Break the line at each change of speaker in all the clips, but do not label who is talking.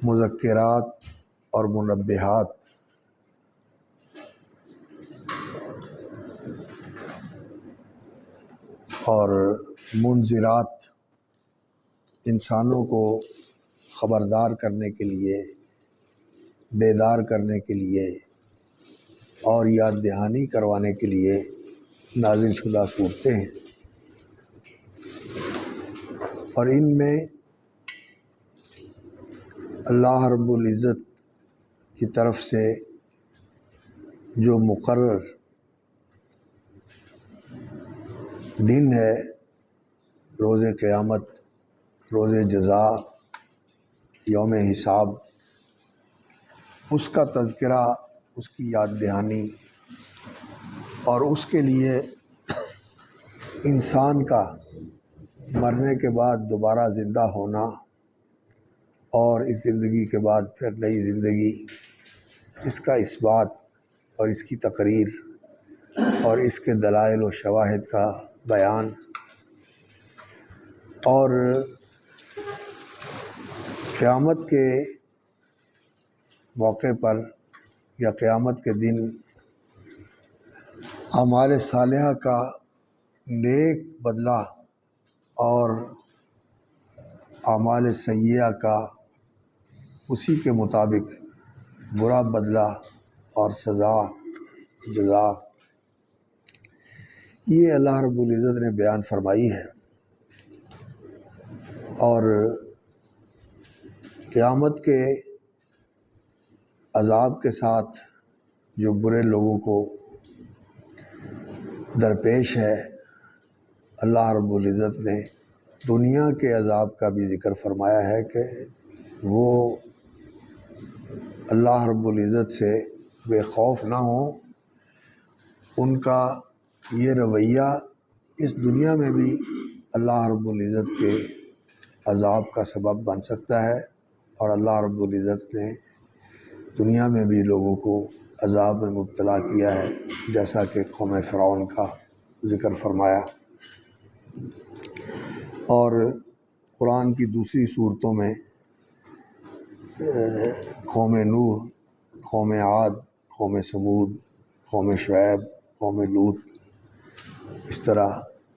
مذکرات اور منبہات اور منذرات انسانوں کو خبردار کرنے کے لیے، بیدار کرنے کے لیے اور یاد دہانی کروانے کے لیے نازل شدہ صورتیں ہیں، اور ان میں اللہ رب العزت کی طرف سے جو مقرر دن ہے، روز قیامت، روز جزا، یوم حساب، اس کا تذکرہ، اس کی یاد دہانی اور اس کے لیے انسان کا مرنے کے بعد دوبارہ زندہ ہونا اور اس زندگی کے بعد پھر نئی زندگی، اس کا اثبات اور اس کی تقریر اور اس کے دلائل و شواہد کا بیان، اور قیامت کے موقع پر یا قیامت کے دن اعمال صالحہ کا نیک بدلہ اور اعمال سیئہ کا اسی کے مطابق برا بدلہ اور سزا جزا، یہ اللہ رب العزت نے بیان فرمائی ہے۔ اور قیامت کے عذاب کے ساتھ جو برے لوگوں کو درپیش ہے، اللہ رب العزت نے دنیا کے عذاب کا بھی ذکر فرمایا ہے کہ وہ اللہ رب العزت سے بے خوف نہ ہوں، ان کا یہ رویہ اس دنیا میں بھی اللہ رب العزت کے عذاب کا سبب بن سکتا ہے، اور اللہ رب العزت نے دنیا میں بھی لوگوں کو عذاب میں مبتلا کیا ہے، جیسا کہ قوم فرعون کا ذکر فرمایا۔ اور قرآن کی دوسری صورتوں میں قوم نوح، قوم عاد، قوم ثمود، قوم شعیب، قوم لوط، اس طرح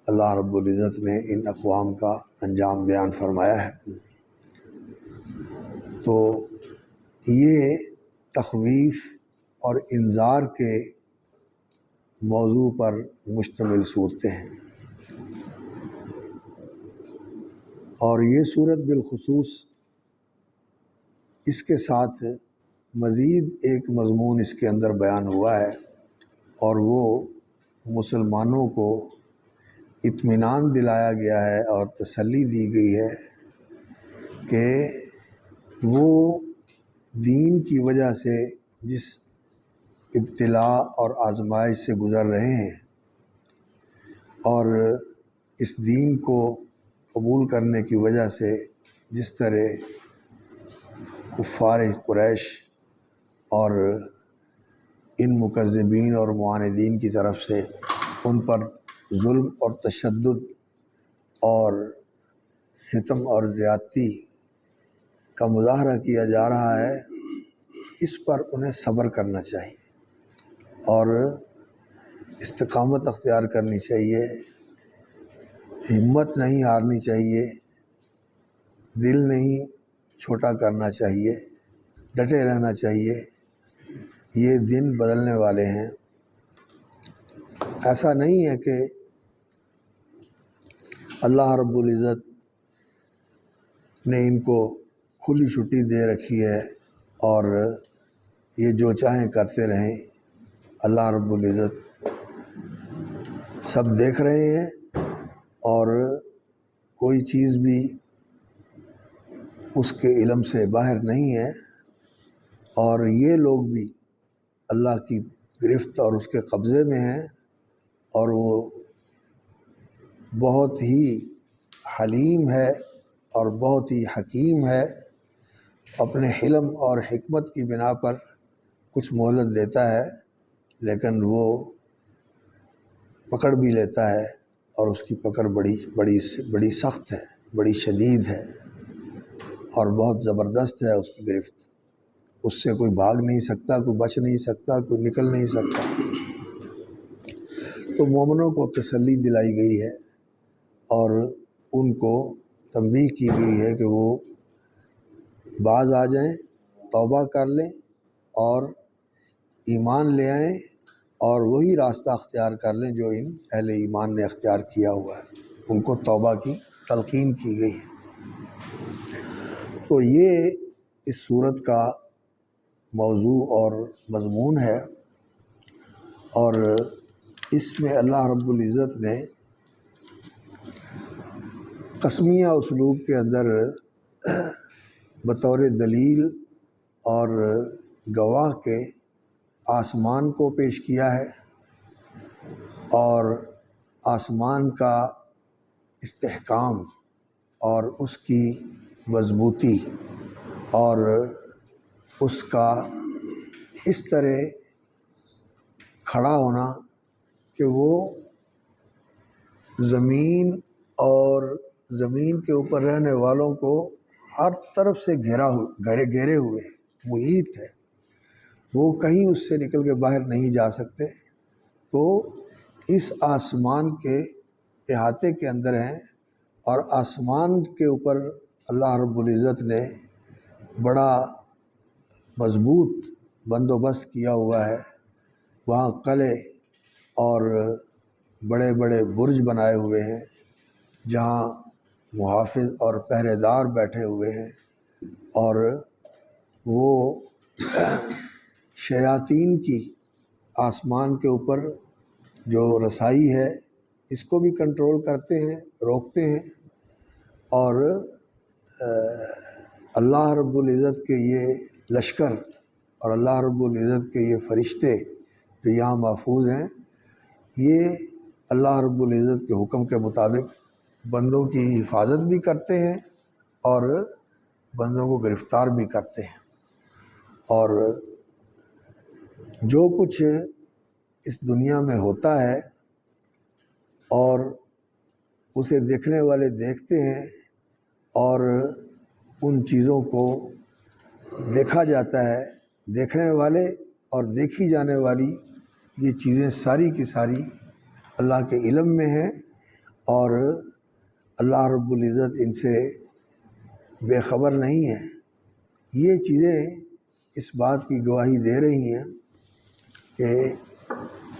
اللہ رب العزت نے ان اقوام کا انجام بیان فرمایا ہے۔ تو یہ تخویف اور انذار کے موضوع پر مشتمل صورتیں ہیں، اور یہ صورت بالخصوص اس کے ساتھ مزید ایک مضمون اس کے اندر بیان ہوا ہے، اور وہ مسلمانوں کو اطمینان دلایا گیا ہے اور تسلی دی گئی ہے کہ وہ دین کی وجہ سے جس ابتلاء اور آزمائش سے گزر رہے ہیں، اور اس دین کو قبول کرنے کی وجہ سے جس طرح کفار قریش اور ان مکذبین اور معاندین کی طرف سے ان پر ظلم اور تشدد اور ستم اور زیادتی کا مظاہرہ کیا جا رہا ہے، اس پر انہیں صبر کرنا چاہیے اور استقامت اختیار کرنی چاہیے، ہمت نہیں ہارنی چاہیے، دل نہیں چھوٹا کرنا چاہیے، ڈٹے رہنا چاہیے۔ یہ دن بدلنے والے ہیں، ایسا نہیں ہے کہ اللہ رب العزت نے ان کو کھلی چھٹی دے رکھی ہے اور یہ جو چاہیں کرتے رہیں۔ اللہ رب العزت سب دیکھ رہے ہیں، اور کوئی چیز بھی اس کے علم سے باہر نہیں ہے، اور یہ لوگ بھی اللہ کی گرفت اور اس کے قبضے میں ہیں، اور وہ بہت ہی حلیم ہے اور بہت ہی حکیم ہے، اپنے حلم اور حکمت کی بنا پر کچھ مہلت دیتا ہے، لیکن وہ پکڑ بھی لیتا ہے، اور اس کی پکڑ بڑی سخت ہے، بڑی شدید ہے۔ اور بہت زبردست ہے اس کی گرفت، اس سے کوئی بھاگ نہیں سکتا، کوئی بچ نہیں سکتا، کوئی نکل نہیں سکتا۔ تو مومنوں کو تسلی دلائی گئی ہے اور ان کو تنبیہ کی گئی ہے کہ وہ باز آ جائیں، توبہ کر لیں اور ایمان لے آئیں اور وہی راستہ اختیار کر لیں جو ان اہل ایمان نے اختیار کیا ہوا ہے۔ ان کو توبہ کی تلقین کی گئی ہے۔ تو یہ اس صورت کا موضوع اور مضمون ہے، اور اس میں اللہ رب العزت نے قسمیہ اسلوب کے اندر بطور دلیل اور گواہ کے آسمان کو پیش کیا ہے، اور آسمان کا استحکام اور اس کی مضبوطی اور اس کا اس طرح کھڑا ہونا کہ وہ زمین اور زمین کے اوپر رہنے والوں کو ہر طرف سے گھیرے ہوئے محیط ہے، وہ کہیں اس سے نکل کے باہر نہیں جا سکتے۔ تو اس آسمان کے احاطے کے اندر ہیں، اور آسمان کے اوپر اللہ رب العزت نے بڑا مضبوط بندوبست کیا ہوا ہے۔ وہاں قلعے اور بڑے بڑے برج بنائے ہوئے ہیں جہاں محافظ اور پہرے دار بیٹھے ہوئے ہیں، اور وہ شیاطین کی آسمان کے اوپر جو رسائی ہے اس کو بھی کنٹرول کرتے ہیں، روکتے ہیں۔ اور اللہ رب العزت کے یہ لشکر اور اللہ رب العزت کے یہ فرشتے جو یہاں محفوظ ہیں، یہ اللہ رب العزت کے حکم کے مطابق بندوں کی حفاظت بھی کرتے ہیں اور بندوں کو گرفتار بھی کرتے ہیں۔ اور جو کچھ اس دنیا میں ہوتا ہے اور اسے دیکھنے والے دیکھتے ہیں، اور ان چیزوں کو دیکھا جاتا ہے، دیکھنے والے اور دیکھی جانے والی یہ چیزیں ساری کی ساری اللہ کے علم میں ہیں، اور اللہ رب العزت ان سے بے خبر نہیں ہے۔ یہ چیزیں اس بات کی گواہی دے رہی ہیں کہ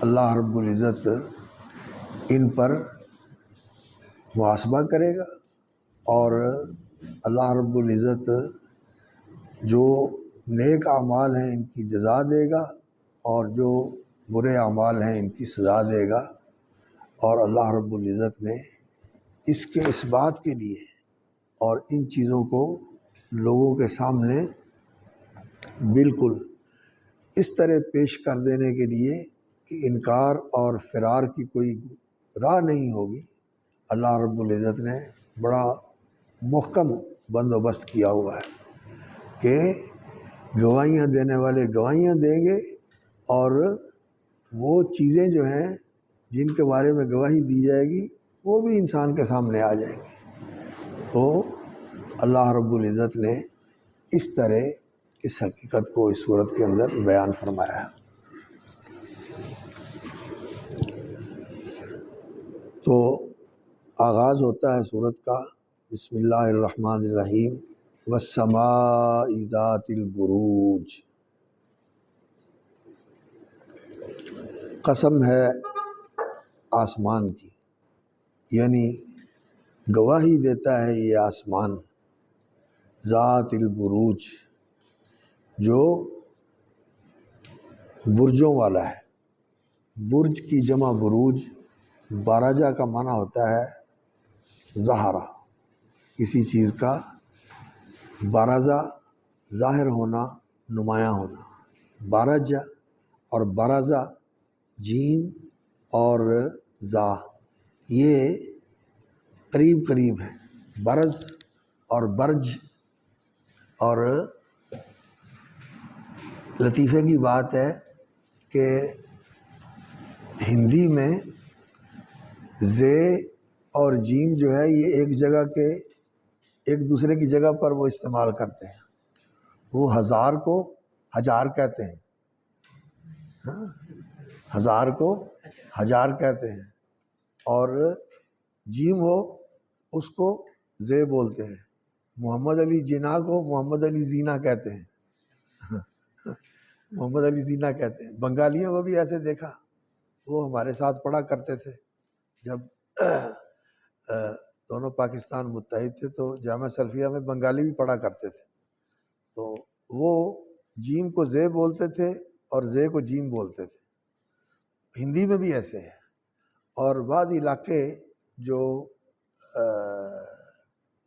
اللہ رب العزت ان پر محاسبہ کرے گا، اور اللہ رب العزت جو نیک اعمال ہیں ان کی جزا دے گا، اور جو برے اعمال ہیں ان کی سزا دے گا۔ اور اللہ رب العزت نے اس بات کے لیے اور ان چیزوں کو لوگوں کے سامنے بالکل اس طرح پیش کر دینے کے لیے کہ انکار اور فرار کی کوئی راہ نہیں ہوگی، اللہ رب العزت نے بڑا محکم بندوبست کیا ہوا ہے کہ گواہیاں دینے والے گواہیاں دیں گے، اور وہ چیزیں جو ہیں جن کے بارے میں گواہی دی جائے گی وہ بھی انسان کے سامنے آ جائیں گے۔ تو اللہ رب العزت نے اس طرح اس حقیقت کو اس صورت کے اندر بیان فرمایا ہے۔ تو آغاز ہوتا ہے صورت کا بسم اللہ الرحمن الرحیم، والسماء ذات البروج۔ قسم ہے آسمان کی، یعنی گواہی دیتا ہے یہ آسمان، ذات البروج جو برجوں والا ہے۔ برج کی جمع بروج، باراجہ کا معنی ہوتا ہے ظاہرہ، کسی چیز کا بارزہ ظاہر ہونا، نمایاں ہونا۔ بارجہ اور برزہ جیم اور زا یہ قریب قریب ہیں، برز اور برج۔ اور لطیفے کی بات ہے کہ ہندی میں زے اور جیم جو ہے یہ ایک جگہ کے ایک دوسرے کی جگہ پر وہ استعمال کرتے ہیں. وہ ہزار کو ہجار کہتے ہیں، ہزار کو ہجار کہتے ہیں، اور جیم ہو اس کو زے بولتے ہیں. محمد علی جناح کو محمد علی زینہ کہتے ہیں، محمد علی زینہ کہتے ہیں. بنگالیوں کو بھی ایسے دیکھا، وہ ہمارے ساتھ پڑھا کرتے تھے جب دونوں پاکستان متحد تھے تو جامعہ سلفیہ میں بنگالی بھی پڑھا کرتے تھے. تو وہ جیم کو زے بولتے تھے اور زے کو جیم بولتے تھے. ہندی میں بھی ایسے ہے. اور بعض علاقے جو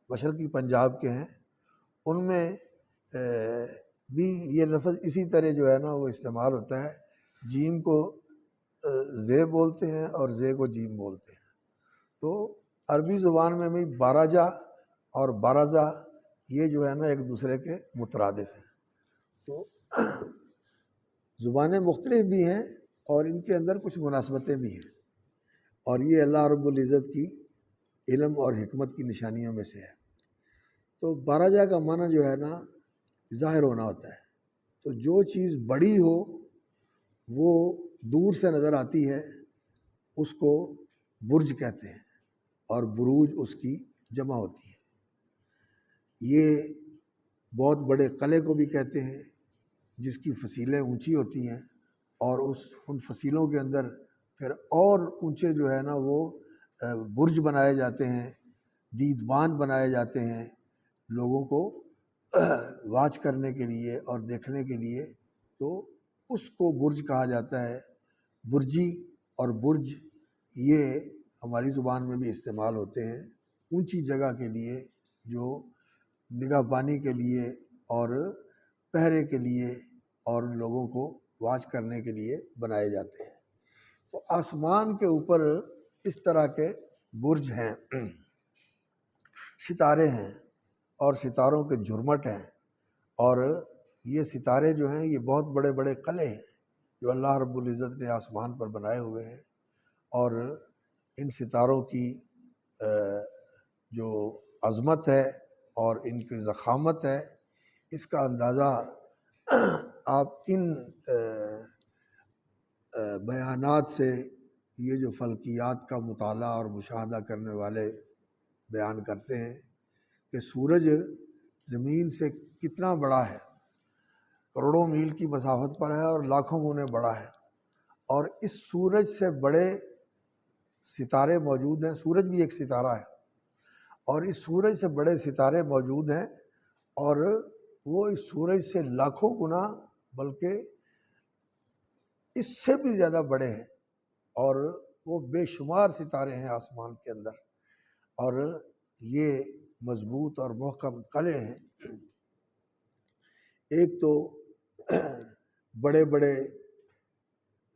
مشرقی پنجاب کے ہیں ان میں بھی یہ لفظ اسی طرح جو ہے نا وہ استعمال ہوتا ہے. جیم کو زے بولتے ہیں اور زے کو جیم بولتے ہیں. تو عربی زبان میں بھی باراجا اور بارازا یہ جو ہے نا ایک دوسرے کے مترادف ہیں. تو زبانیں مختلف بھی ہیں اور ان کے اندر کچھ مناسبتیں بھی ہیں، اور یہ اللہ رب العزت کی علم اور حکمت کی نشانیوں میں سے ہے. تو باراجا کا معنی جو ہے نا ظاہر ہونا ہوتا ہے. تو جو چیز بڑی ہو وہ دور سے نظر آتی ہے اس کو برج کہتے ہیں، اور بروج اس کی جمع ہوتی ہے. یہ بہت بڑے قلعے کو بھی کہتے ہیں جس کی فصیلیں اونچی ہوتی ہیں، اور ان فصیلوں کے اندر پھر اور اونچے جو ہے نا وہ برج بنائے جاتے ہیں، دیدبان بنائے جاتے ہیں لوگوں کو واچ کرنے کے لیے اور دیکھنے کے لیے. تو اس کو برج کہا جاتا ہے. برجی اور برج یہ ہماری زبان میں بھی استعمال ہوتے ہیں اونچی جگہ کے لیے، جو نگاہ بانی کے لیے اور پہرے کے لیے اور لوگوں کو واچ کرنے کے لیے بنائے جاتے ہیں. تو آسمان کے اوپر اس طرح کے برج ہیں، ستارے ہیں اور ستاروں کے جھرمٹ ہیں. اور یہ ستارے جو ہیں یہ بہت بڑے بڑے قلعے ہیں جو اللہ رب العزت نے آسمان پر بنائے ہوئے ہیں. اور ان ستاروں کی جو عظمت ہے اور ان کی ضخامت ہے اس کا اندازہ آپ ان بیانات سے، یہ جو فلکیات کا مطالعہ اور مشاہدہ کرنے والے بیان کرتے ہیں کہ سورج زمین سے کتنا بڑا ہے، کروڑوں میل کی مسافت پر ہے اور لاکھوں گنے بڑا ہے. اور اس سورج سے بڑے ستارے موجود ہیں. سورج بھی ایک ستارہ ہے، اور اس سورج سے بڑے ستارے موجود ہیں، اور وہ اس سورج سے لاکھوں گنا بلکہ اس سے بھی زیادہ بڑے ہیں. اور وہ بے شمار ستارے ہیں آسمان کے اندر، اور یہ مضبوط اور محکم قلعے ہیں. ایک تو بڑے بڑے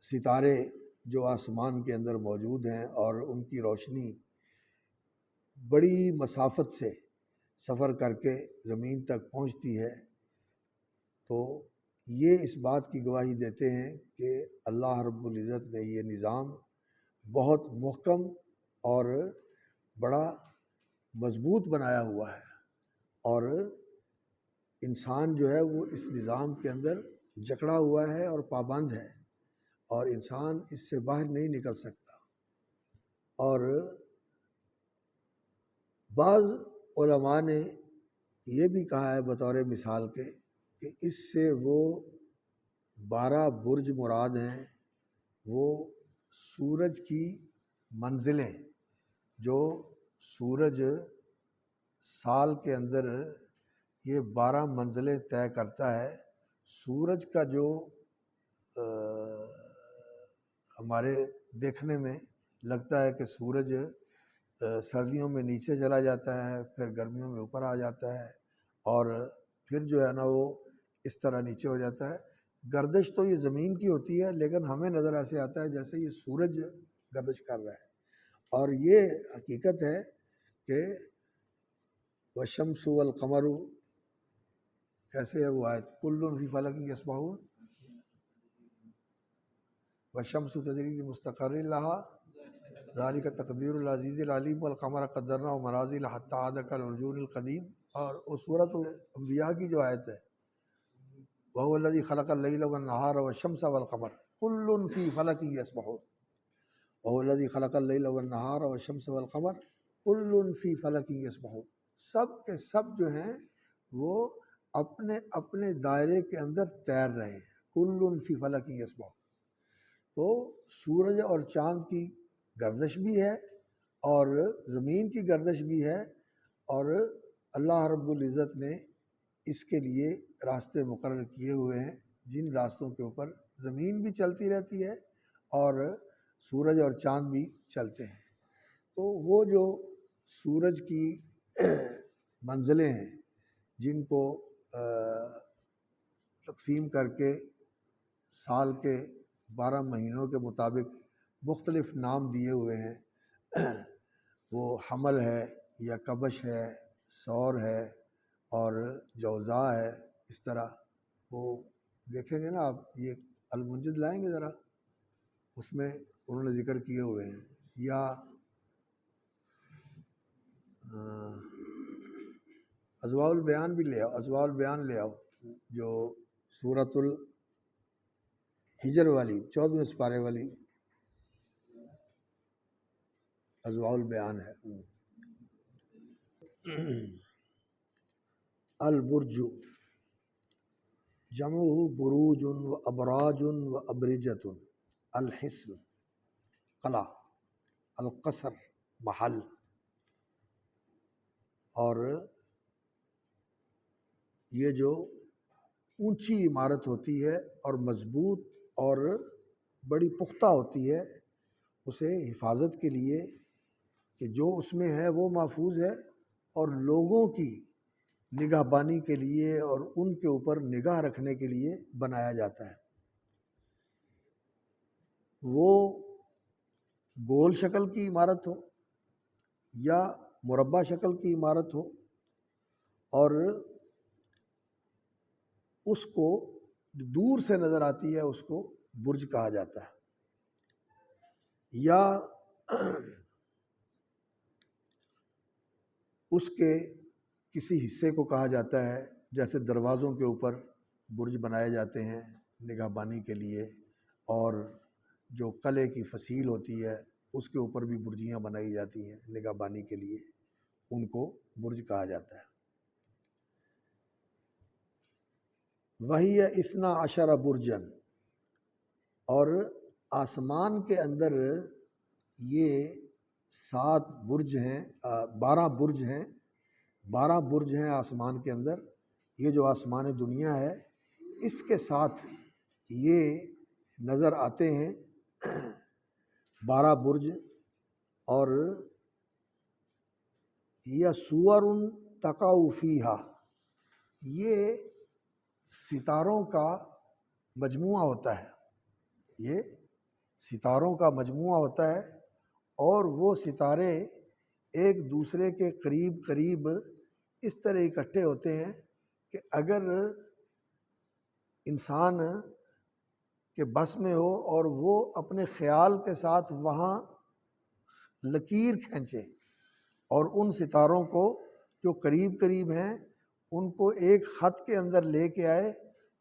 ستارے جو آسمان کے اندر موجود ہیں اور ان کی روشنی بڑی مسافت سے سفر کر کے زمین تک پہنچتی ہے. تو یہ اس بات کی گواہی دیتے ہیں کہ اللہ رب العزت نے یہ نظام بہت محکم اور بڑا مضبوط بنایا ہوا ہے، اور انسان جو ہے وہ اس نظام کے اندر جکڑا ہوا ہے اور پابند ہے، اور انسان اس سے باہر نہیں نکل سکتا. اور بعض علماء نے یہ بھی کہا ہے بطور مثال کے کہ اس سے وہ 12 برج مراد ہیں، وہ سورج کی منزلیں، جو سورج سال کے اندر یہ 12 منزلیں طے کرتا ہے. سورج کا جو ہمارے دیکھنے میں لگتا ہے کہ سورج سردیوں میں نیچے چلا جاتا ہے، پھر گرمیوں میں اوپر آ جاتا ہے، اور پھر جو ہے نا وہ اس طرح نیچے ہو جاتا ہے. گردش تو یہ زمین کی ہوتی ہے، لیکن ہمیں نظر ایسے آتا ہے جیسے یہ سورج گردش کر رہا ہے. اور یہ حقیقت ہے کہ والشمس والقمر، کیسے ہے وہ آیت، کل فی فلک یسبحون، والشمس تجری لمستقر لہا ذالک تقدیر العزیز العلیم والقمر قدرناہ منازل حتی عاد کالعرجون القدیم۔ اور اس سورۃ انبیاء کی جو آیت ہے وَهُوَ الَّذِي خَلَقَ اللَّيْلَ وَالنَّهَارَ وَالشَّمْسَ وَالْقَمَرَ كُلٌّ فِي فَلَكٍ يَسْبَحُونَ۔ وَهُوَ الَّذِي خَلَقَ اللَّيْلَ وَالنَّهَارَ وَالشَّمْسَ وَالْقَمَرَ كُلٌّ فِي فَلَكٍ يَسْبَحُونَ۔ سب کے سب جو ہیں وہ اپنے اپنے دائرے کے اندر تیر رہے ہیں۔ كُلٌّ فِي فَلَكٍ يَسْبَحُونَ۔ تو سورج اور چاند کی گردش بھی ہے اور زمین کی گردش بھی ہے، اور اللہ رب العزت نے اس کے لیے راستے مقرر کیے ہوئے ہیں جن راستوں کے اوپر زمین بھی چلتی رہتی ہے اور سورج اور چاند بھی چلتے ہیں۔ تو وہ جو سورج کی منزلیں ہیں جن کو تقسیم کر کے سال کے 12 مہینوں کے مطابق مختلف نام دیے ہوئے ہیں، وہ حمل ہے یا کبش ہے، سور ہے اور جوزا ہے، اس طرح وہ دیکھیں گے نا آپ۔ یہ المنجد لائیں گے ذرا، اس میں انہوں نے ذکر کیے ہوئے ہیں، یا اضواء البیان بھی لے آؤ، اضواء البیان لے آؤ جو سورۃ الحجر والی 14ویں سپارے والی اضواء البیان ہے۔ البرج جمعہ بروج و ابراج و ابرجۃ، الحصن قلعہ، القصر محل۔ اور یہ جو اونچی عمارت ہوتی ہے اور مضبوط اور بڑی پختہ ہوتی ہے، اسے حفاظت کے لیے کہ جو اس میں ہے وہ محفوظ ہے، اور لوگوں کی نگاہ بانی کے لیے اور ان کے اوپر نگاہ رکھنے کے لیے بنایا جاتا ہے۔ وہ گول شکل کی عمارت ہو یا مربع شکل کی عمارت ہو، اور اس کو دور سے نظر آتی ہے اس کو برج کہا جاتا ہے، یا اس کے کسی حصے کو کہا جاتا ہے، جیسے دروازوں کے اوپر برج بنائے جاتے ہیں نگاہ بانی کے لیے، اور جو قلعے کی فصیل ہوتی ہے اس کے اوپر بھی برجیاں بنائی جاتی ہیں نگاہ بانی کے لیے، ان کو برج کہا جاتا ہے۔ وہی 12 برجن، اور آسمان کے اندر یہ 7 برج ہیں، 12 برج ہیں، 12 برج ہیں آسمان کے اندر۔ یہ جو آسمان دنیا ہے اس کے ساتھ یہ نظر آتے ہیں 12 برج، اور یہ سور تقع فیہا، یہ ستاروں کا مجموعہ ہوتا ہے، یہ ستاروں کا مجموعہ ہوتا ہے، اور وہ ستارے ایک دوسرے کے قریب قریب اس طرح اکٹھے ہوتے ہیں کہ اگر انسان کے بس میں ہو اور وہ اپنے خیال کے ساتھ وہاں لکیر کھینچے اور ان ستاروں کو جو قریب قریب ہیں ان کو ایک خط کے اندر لے کے آئے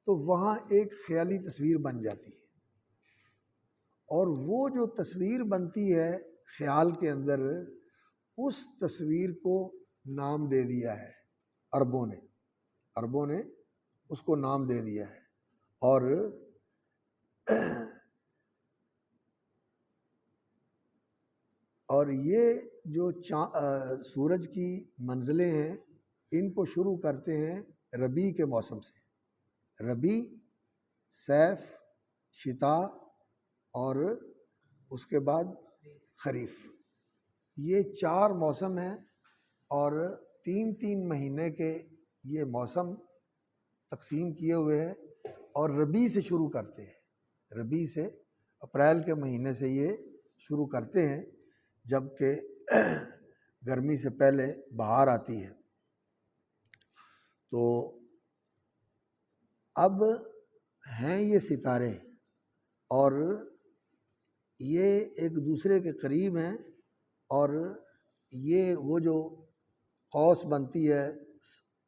تو وہاں ایک خیالی تصویر بن جاتی ہے، اور وہ جو تصویر بنتی ہے خیال کے اندر، اس تصویر کو نام دے دیا ہے عربوں نے اس کو نام دے دیا ہے۔ اور یہ جو سورج کی منزلیں ہیں ان کو شروع کرتے ہیں ربیع کے موسم سے، ربیع، صیف، شتاء اور اس کے بعد خریف، یہ 4 موسم ہیں، اور 3 مہینے کے یہ موسم تقسیم کیے ہوئے ہیں، اور ربیع سے شروع کرتے ہیں، ربیع سے اپریل کے مہینے سے یہ شروع کرتے ہیں، جب کہ گرمی سے پہلے بہار آتی ہے۔ تو اب ہیں یہ ستارے، اور یہ ایک دوسرے کے قریب ہیں، اور یہ وہ جو قوس بنتی ہے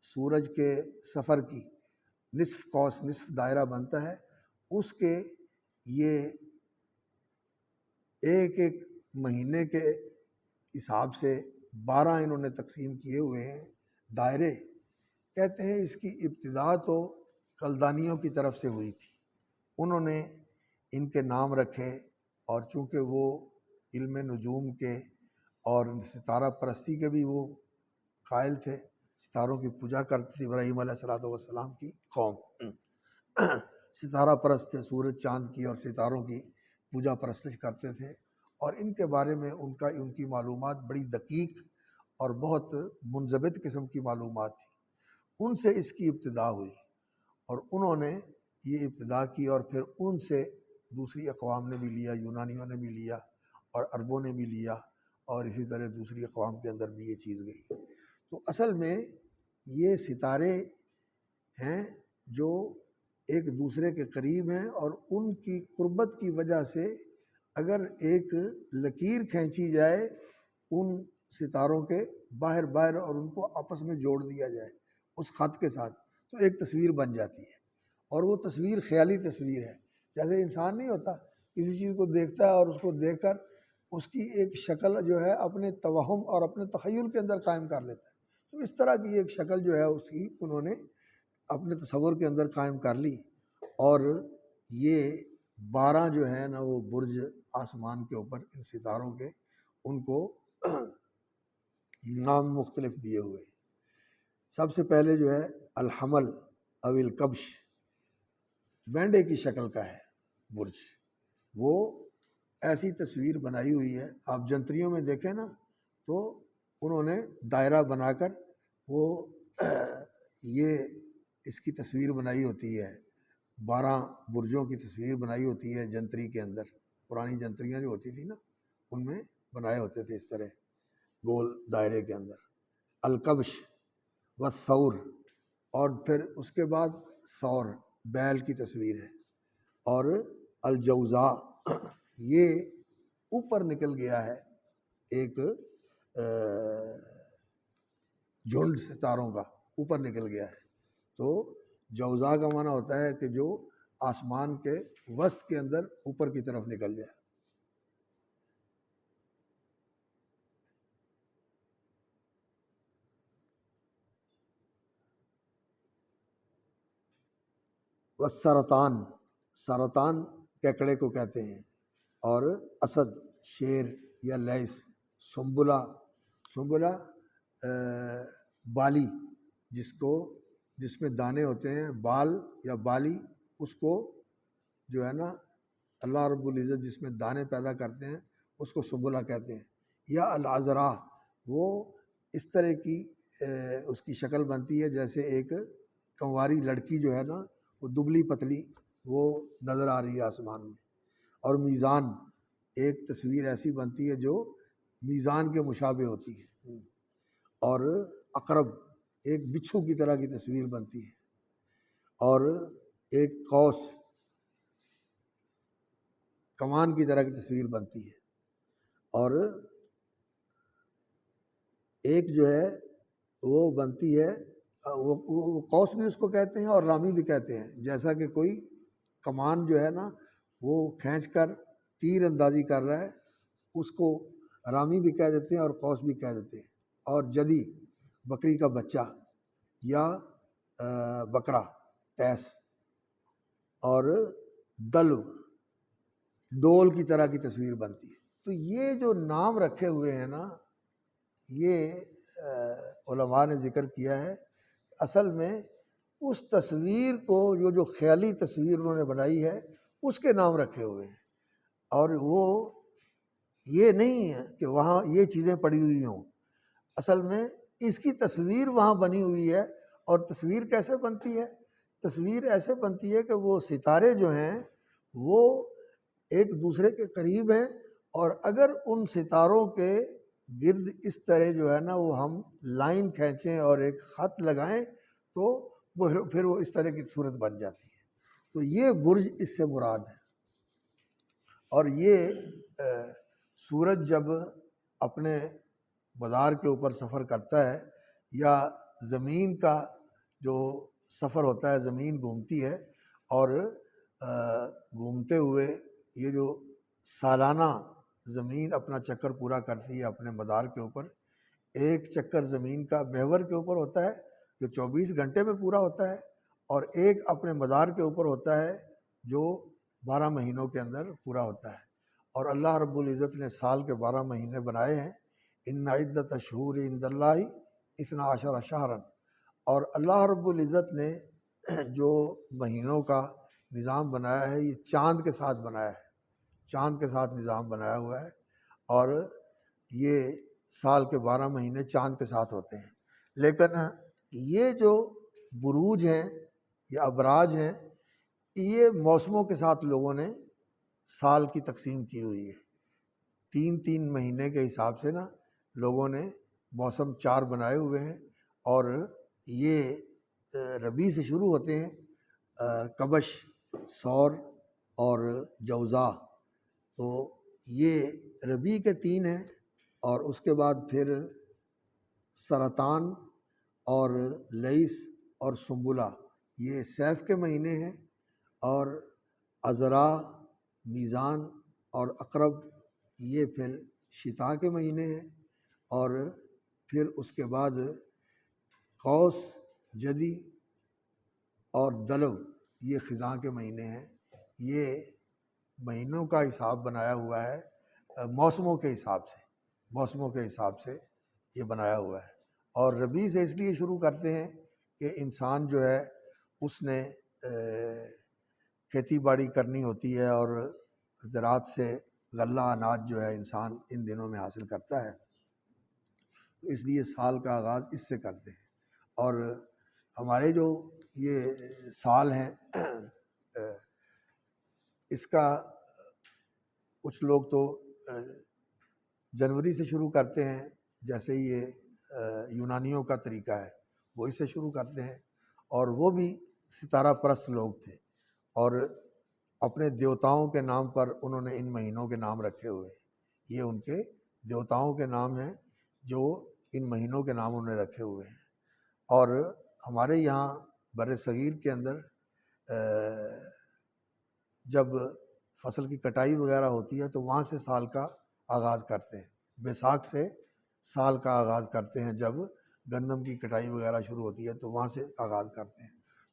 سورج کے سفر کی، نصف قوس، نصف دائرہ بنتا ہے، اس کے یہ ایک ایک مہینے کے حساب سے 12 انہوں نے تقسیم کیے ہوئے ہیں دائرے۔ کہتے ہیں اس کی ابتدا تو کلدانیوں کی طرف سے ہوئی تھی، انہوں نے ان کے نام رکھے، اور چونکہ وہ علم نجوم کے اور ستارہ پرستی کے بھی وہ قائل تھے، ستاروں کی پوجا کرتے تھے، ابراہیم علیہ السلام کی قوم ستارہ پرست تھے، سورج چاند کی اور ستاروں کی پوجا پرستش کرتے تھے، اور ان کے بارے میں ان کی معلومات بڑی دقیق اور بہت منضبط قسم کی معلومات تھی۔ ان سے اس کی ابتدا ہوئی، اور انہوں نے یہ ابتدا کی، اور پھر ان سے دوسری اقوام نے بھی لیا، یونانیوں نے بھی لیا اور عربوں نے بھی لیا، اور اسی طرح دوسری اقوام کے اندر بھی یہ چیز گئی۔ تو اصل میں یہ ستارے ہیں جو ایک دوسرے کے قریب ہیں، اور ان کی قربت کی وجہ سے اگر ایک لکیر کھینچی جائے ان ستاروں کے باہر اور ان کو آپس میں جوڑ دیا جائے اس خط کے ساتھ، تو ایک تصویر بن جاتی ہے، اور وہ تصویر خیالی تصویر ہے۔ جیسے انسان نہیں ہوتا، کسی چیز کو دیکھتا ہے اور اس کو دیکھ کر اس کی ایک شکل جو ہے اپنے توہم اور اپنے تخیل کے اندر قائم کر لیتا ہے، تو اس طرح کی ایک شکل جو ہے اس کی انہوں نے اپنے تصور کے اندر قائم کر لی، اور یہ 12 جو ہے نا وہ برج آسمان کے اوپر ان ستاروں کے، ان کو نام مختلف دیے ہوئے۔ سب سے پہلے جو ہے الحمل او الکبش، مینڈے کی شکل کا ہے برج، وہ ایسی تصویر بنائی ہوئی ہے، آپ جنتریوں میں دیکھیں نا تو انہوں نے دائرہ بنا کر وہ یہ اس کی تصویر بنائی ہوتی ہے، 12 برجوں کی تصویر بنائی ہوتی ہے جنتری کے اندر، پرانی جنتریاں جو ہوتی تھی نا ان میں بنائے ہوتے تھے اس طرح گول دائرے کے اندر۔ الکبش والثور، اور پھر اس کے بعد ثور بیل کی تصویر ہے، اور الجوزاء یہ اوپر نکل گیا ہے ایک جھنڈ ستاروں کا اوپر نکل گیا ہے، تو جوزاء کا معنی ہوتا ہے کہ جو آسمان کے وسط کے اندر اوپر کی طرف نکل جائے۔ والسرطان، سرطان کیکڑے کو کہتے ہیں، اور اسد شیر یا لیس، سنبلہ، سنبلہ بالی، جس میں دانے ہوتے ہیں، بال یا بالی، اس کو جو ہے نا اللہ رب العزت جس میں دانے پیدا کرتے ہیں اس کو سنبلہ کہتے ہیں۔ یا العذراء، وہ اس طرح کی اس کی شکل بنتی ہے جیسے ایک کنواری لڑکی جو ہے نا وہ دبلی پتلی وہ نظر آ رہی ہے آسمان میں۔ اور میزان، ایک تصویر ایسی بنتی ہے جو میزان کے مشابہ ہوتی ہے۔ اور عقرب، ایک بچھو کی طرح کی تصویر بنتی ہے۔ اور ایک قوس، کمان کی طرح کی تصویر بنتی ہے۔ اور ایک جو ہے وہ بنتی ہے، وہ قوس بھی اس کو کہتے ہیں اور رامی بھی کہتے ہیں، جیسا کہ کوئی کمان جو ہے نا وہ کھینچ کر تیر اندازی کر رہا ہے، اس کو رامی بھی کہہ دیتے ہیں اور قوس بھی کہہ دیتے ہیں۔ اور جدی، بکری کا بچہ یا بکرا، تیس۔ اور دلو، ڈول کی طرح کی تصویر بنتی ہے۔ تو یہ جو نام رکھے ہوئے ہیں نا، یہ علماء نے ذکر کیا ہے، اصل میں اس تصویر کو جو خیالی تصویر انہوں نے بنائی ہے اس کے نام رکھے ہوئے ہیں، اور وہ یہ نہیں ہے کہ وہاں یہ چیزیں پڑی ہوئی ہوں، اصل میں اس کی تصویر وہاں بنی ہوئی ہے۔ اور تصویر کیسے بنتی ہے؟ تصویر ایسے بنتی ہے کہ وہ ستارے جو ہیں وہ ایک دوسرے کے قریب ہیں، اور اگر ان ستاروں کے گرد اس طرح جو ہے نا وہ ہم لائن کھینچیں اور ایک خط لگائیں تو پھر وہ اس طرح کی صورت بن جاتی ہے۔ تو یہ برج اس سے مراد ہے۔ اور یہ سورج جب اپنے مدار کے اوپر سفر کرتا ہے یا زمین کا جو سفر ہوتا ہے، زمین گھومتی ہے اور گھومتے ہوئے یہ جو سالانہ زمین اپنا چکر پورا کرتی ہے اپنے مدار کے اوپر، ایک چکر زمین کا محور کے اوپر ہوتا ہے جو 24 گھنٹے میں پورا ہوتا ہے، اور ایک اپنے مدار کے اوپر ہوتا ہے جو 12 مہینوں کے اندر پورا ہوتا ہے۔ اور اللہ رب العزت نے سال کے 12 مہینے بنائے ہیں، ان عدت الشہور عند اللہ 12 شہرا، اور اللہ رب العزت نے جو مہینوں کا نظام بنایا ہے یہ چاند کے ساتھ بنایا ہے، چاند کے ساتھ نظام بنایا ہوا ہے، اور یہ سال کے 12 مہینے چاند کے ساتھ ہوتے ہیں۔ لیکن یہ جو بروج ہیں یا ابراج ہیں، یہ موسموں کے ساتھ لوگوں نے سال کی تقسیم کی ہوئی ہے، 3 مہینے کے حساب سے نا لوگوں نے موسم 4 بنائے ہوئے ہیں، اور یہ ربیع سے شروع ہوتے ہیں، کبش، سور اور جوزا، تو یہ ربیع کے 3 ہیں، اور اس کے بعد پھر سرطان اور لئیس اور سنبلہ یہ صیف کے مہینے ہیں، اور عذراء، میزان اور عقرب یہ پھر شتاء کے مہینے ہیں، اور پھر اس کے بعد قوس، جدی اور دلو یہ خزاں کے مہینے ہیں۔ یہ مہینوں کا حساب بنایا ہوا ہے موسموں کے حساب سے، موسموں کے حساب سے یہ بنایا ہوا ہے۔ اور ربیع سے اس لیے شروع کرتے ہیں کہ انسان جو ہے اس نے کھیتی باڑی کرنی ہوتی ہے، اور زراعت سے غلہ اناج جو ہے انسان ان دنوں میں حاصل کرتا ہے، اس لیے سال کا آغاز اس سے کرتے ہیں۔ اور ہمارے جو یہ سال ہیں اس کا کچھ لوگ تو جنوری سے شروع کرتے ہیں، جیسے یہ یونانیوں کا طریقہ ہے وہ اس سے شروع کرتے ہیں، اور وہ بھی ستارہ پرست لوگ تھے، اور اپنے دیوتاؤں کے نام پر انہوں نے ان مہینوں کے نام رکھے ہوئے ہیں، یہ ان کے دیوتاؤں کے نام ہیں جو ان مہینوں کے نام انہوں نے رکھے ہوئے ہیں۔ اور ہمارے یہاں بر صغیر کے اندر جب فصل کی کٹائی وغیرہ ہوتی ہے تو وہاں سے سال کا آغاز کرتے ہیں، بیساکھ سے سال کا آغاز کرتے ہیں، جب گندم کی کٹائی وغیرہ شروع ہوتی ہے تو وہاں سے آغاز کرتے ہیں۔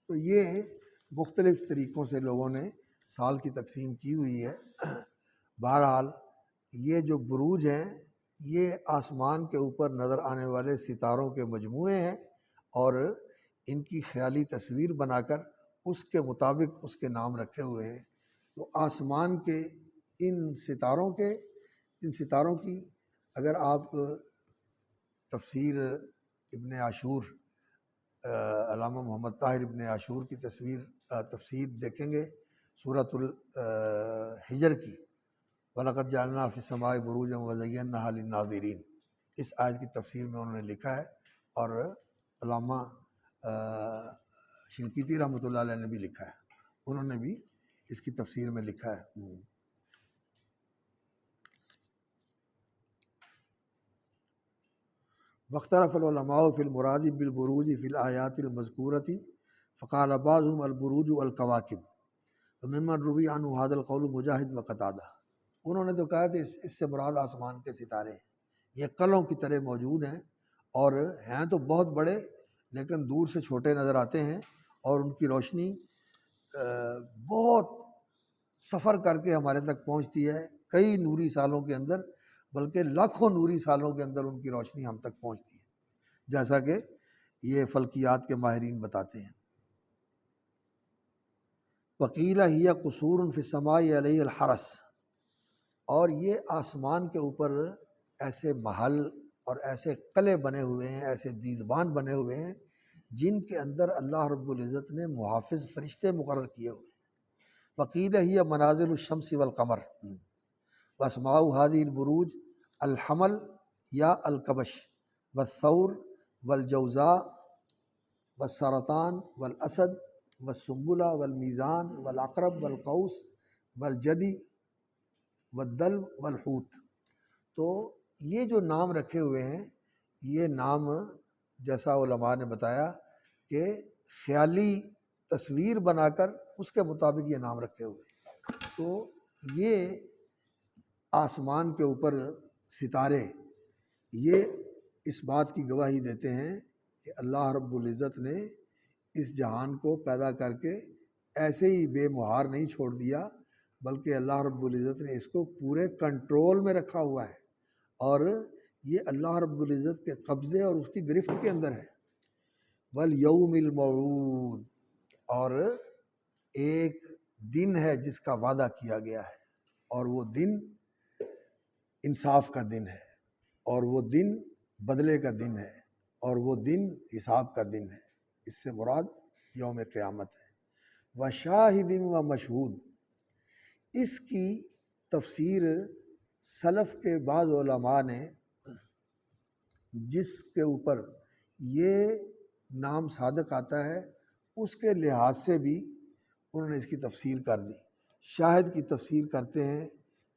تو یہ مختلف طریقوں سے لوگوں نے سال کی تقسیم کی ہوئی ہے۔ بہرحال یہ جو بروج ہیں یہ آسمان کے اوپر نظر آنے والے ستاروں کے مجموعے ہیں، اور ان کی خیالی تصویر بنا کر اس کے مطابق اس کے نام رکھے ہوئے ہیں۔ تو آسمان کے ان ستاروں کی اگر آپ تفسیر ابن عاشور، علامہ محمد طاہر ابن عاشور کی تفسیر دیکھیں گے سورۃ الحجر کی، وَلَقَدْ جَعَلْنَا فِي السَّمَاءِ بُرُوجًا وَزَيَّنَّاهَا لِلنَّاظِرِينَ، اس آیت کی تفسیر میں انہوں نے لکھا ہے، اور علامہ شنقیطی رحمۃ اللہ علیہ نے بھی لکھا ہے، انہوں نے بھی اس کی تفسیر میں لکھا ہے۔ واختلف العلماء فی المراد بالبروج فی الآیات المذکورۃ فقال بعضهم البروج الکواکب وممن روی عنہ ھذا القول مجاہد وقتادہ، انہوں نے تو کہا کہ اس سے مراد آسمان کے ستارے ہیں، یہ قلوں کی طرح موجود ہیں، اور ہیں تو بہت بڑے لیکن دور سے چھوٹے نظر آتے ہیں، اور ان کی روشنی بہت سفر کر کے ہمارے تک پہنچتی ہے، کئی نوری سالوں کے اندر، بلکہ لاکھوں نوری سالوں کے اندر ان کی روشنی ہم تک پہنچتی ہے، جیسا کہ یہ فلکیات کے ماہرین بتاتے ہیں۔ وقیل ہی قصور فی السماء علیہ الحرس، اور یہ آسمان کے اوپر ایسے محل اور ایسے قلعے بنے ہوئے ہیں، ایسے دیدبان بنے ہوئے ہیں جن کے اندر اللہ رب العزت نے محافظ فرشتے مقرر کیے ہوئے ہیں۔ وقیل ہی منازل الشمس والقمر، واسماء هذه البروج الحمل یا الکبش والثور والجوزاء والسرطان والاسد والسنبلہ والمیزان والعقرب والقوس والجدی والدلو والحوت۔ تو یہ جو نام رکھے ہوئے ہیں، یہ نام جیسا علماء نے بتایا کہ خیالی تصویر بنا کر اس کے مطابق یہ نام رکھے ہوئے ہیں۔ تو یہ آسمان کے اوپر ستارے یہ اس بات کی گواہی دیتے ہیں کہ اللہ رب العزت نے اس جہان کو پیدا کر کے ایسے ہی بے مہار نہیں چھوڑ دیا، بلکہ اللہ رب العزت نے اس کو پورے کنٹرول میں رکھا ہوا ہے، اور یہ اللہ رب العزت کے قبضے اور اس کی گرفت کے اندر ہے۔ والیوم الموعود، اور ایک دن ہے جس کا وعدہ کیا گیا ہے، اور وہ دن انصاف کا دن ہے، اور وہ دن بدلے کا دن ہے، اور وہ دن حساب کا دن ہے۔ اس سے مراد یوم قیامت ہے۔ وشاہد و مشہود، اس کی تفسیر سلف کے بعض علماء نے جس کے اوپر یہ نام صادق آتا ہے اس کے لحاظ سے بھی انہوں نے اس کی تفسیر کر دی۔ شاہد کی تفسیر کرتے ہیں